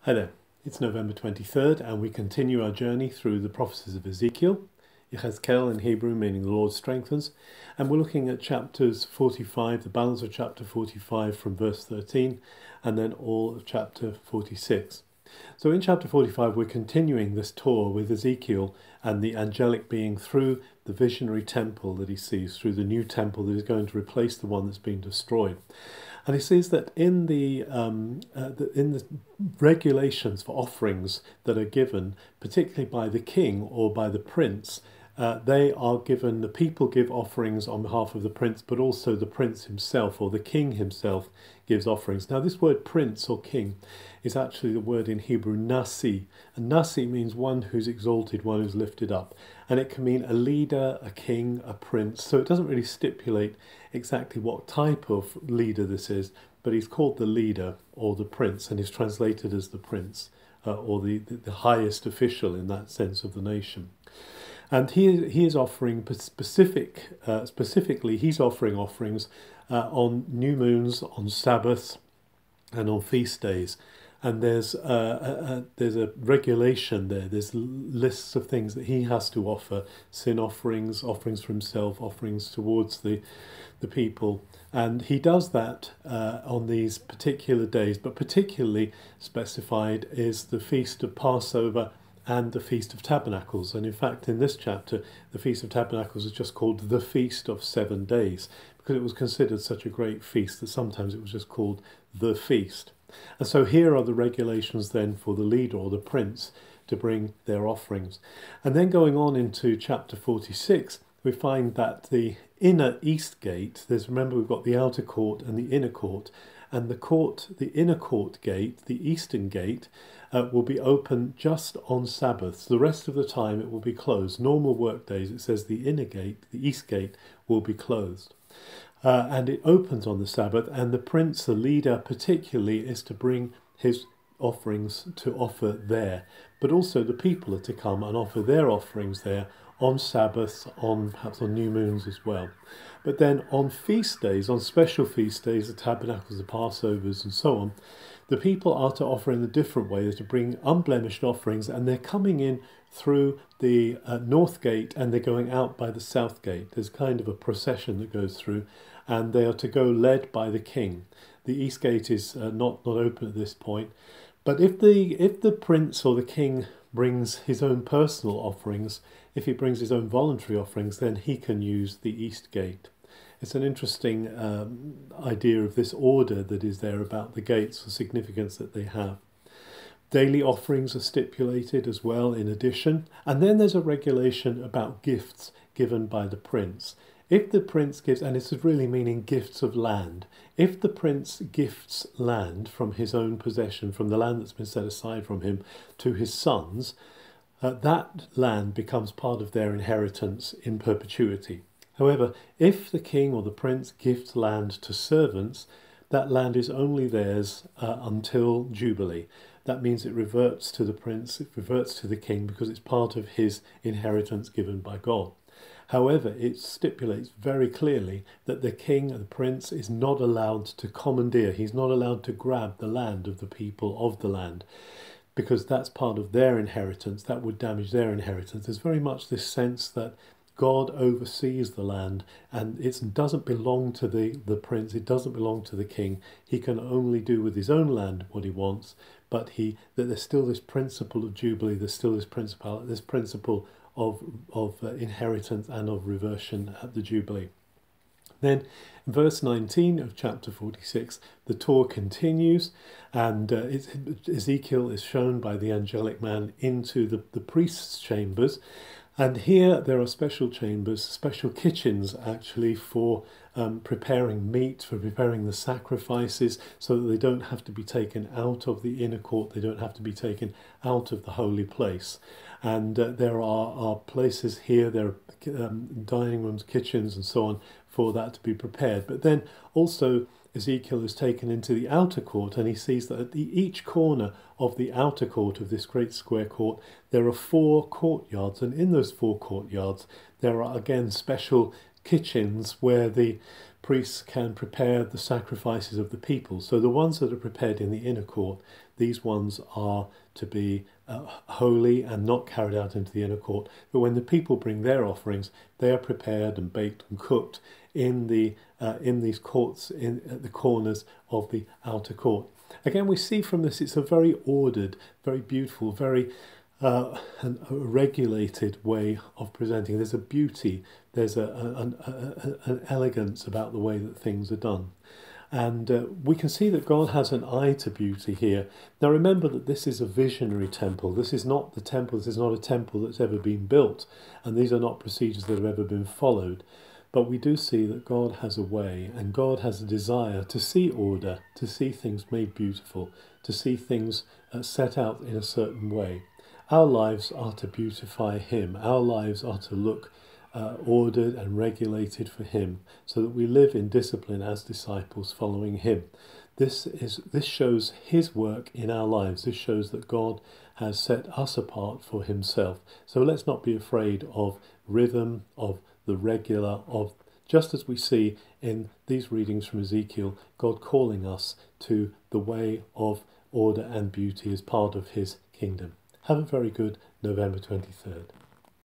Hi there, it's November 23rd and we continue our journey through the prophecies of Ezekiel, Ezekiel in Hebrew meaning the Lord strengthens, and we're looking at chapters 45, the balance of chapter 45 from verse 13 and then all of chapter 46. So in chapter 45 we're continuing this tour with Ezekiel and the angelic being through the visionary temple that he sees, through the new temple that is going to replace the one that's been destroyed. And he sees that in the regulations for offerings that are given, particularly by the king or by the prince, they are given, the people give offerings on behalf of the prince, but also the prince himself or the king himself gives offerings. Now this word prince or king is actually the word in Hebrew nasi. And nasi means one who's exalted, one who's lifted up. And it can mean a leader, a king, a prince. So it doesn't really stipulate exactly what type of leader this is, but he's called the leader or the prince and is translated as the prince or the highest official in that sense of the nation. And he is offering specifically, he's offering offerings on new moons, on Sabbaths, and on feast days. And there's a regulation there. There's lists of things that he has to offer: sin offerings, offerings for himself, offerings towards the people. And he does that on these particular days. But particularly specified is the Feast of Passover and the Feast of Tabernacles. And in fact, in this chapter, the Feast of Tabernacles is just called the Feast of 7 Days, because it was considered such a great feast that sometimes it was just called the feast. And so here are the regulations then for the leader or the prince to bring their offerings. And then going on into chapter 46, we find that the inner east gate, remember we've got the outer court and the inner court, and the inner court gate, the eastern gate, will be open just on Sabbaths. The rest of the time it will be closed. Normal work days, it says the inner gate, the east gate, will be closed. And it opens on the Sabbath, and the prince, the leader particularly, is to bring his offerings to offer there. But also the people are to come and offer their offerings there on Sabbaths, perhaps on new moons as well. But then on feast days, on special feast days, the tabernacles, the Passovers and so on, the people are to offer in a different way. They're to bring unblemished offerings, and they're coming in through the north gate and they're going out by the south gate. There's kind of a procession that goes through, and they are to go led by the king. The east gate is not open at this point. But if the prince or the king brings his own personal offerings, if he brings his own voluntary offerings, then he can use the east gate. It's an interesting idea of this order that is there about the gates, the significance that they have. Daily offerings are stipulated as well in addition. And then there's a regulation about gifts given by the prince. If the prince gives, and it's really meaning gifts of land, if the prince gifts land from his own possession, from the land that's been set aside from him, to his sons, that land becomes part of their inheritance in perpetuity. However, if the king or the prince gifts land to servants, that land is only theirs until Jubilee. That means it reverts to the prince, it reverts to the king, because it's part of his inheritance given by God. However, it stipulates very clearly that the king and the prince is not allowed to commandeer. He's not allowed to grab the land of the people of the land, because that's part of their inheritance. That would damage their inheritance. There's very much this sense that God oversees the land, and it doesn't belong to the prince, it doesn't belong to the king. He can only do with his own land what he wants, but that there's still this principle of Jubilee, there's still this principle of inheritance and of reversion at the Jubilee. Then in verse 19 of chapter 46, the tour continues, and Ezekiel is shown by the angelic man into the priest's chambers. And here there are special chambers, special kitchens actually for preparing meat, for preparing the sacrifices, so that they don't have to be taken out of the inner court, they don't have to be taken out of the holy place. And there are places here, there are dining rooms, kitchens and so on for that to be prepared. But then also Ezekiel is taken into the outer court, and he sees that at each corner of the outer court of this great square court there are 4 courtyards, and in those 4 courtyards there are again special kitchens where the priests can prepare the sacrifices of the people. So the ones that are prepared in the inner court, these ones are to be holy and not carried out into the inner court. But when the people bring their offerings, they are prepared and baked and cooked in these courts at the corners of the outer court. Again, we see from this it's a very ordered, very beautiful, very a regulated way of presenting. There's a beauty, there's an elegance about the way that things are done. And we can see that God has an eye to beauty here. Now remember that this is a visionary temple. This is not the temple, this is not a temple that's ever been built, and these are not procedures that have ever been followed. But we do see that God has a way, and God has a desire to see order, to see things made beautiful, to see things set out in a certain way. Our lives are to beautify Him. Our lives are to look ordered and regulated for Him, so that we live in discipline as disciples following Him. This shows His work in our lives. This shows that God has set us apart for Himself. So let's not be afraid of rhythm, of the regular, of just as we see in these readings from Ezekiel, God calling us to the way of order and beauty as part of His kingdom. Have a very good November 23rd.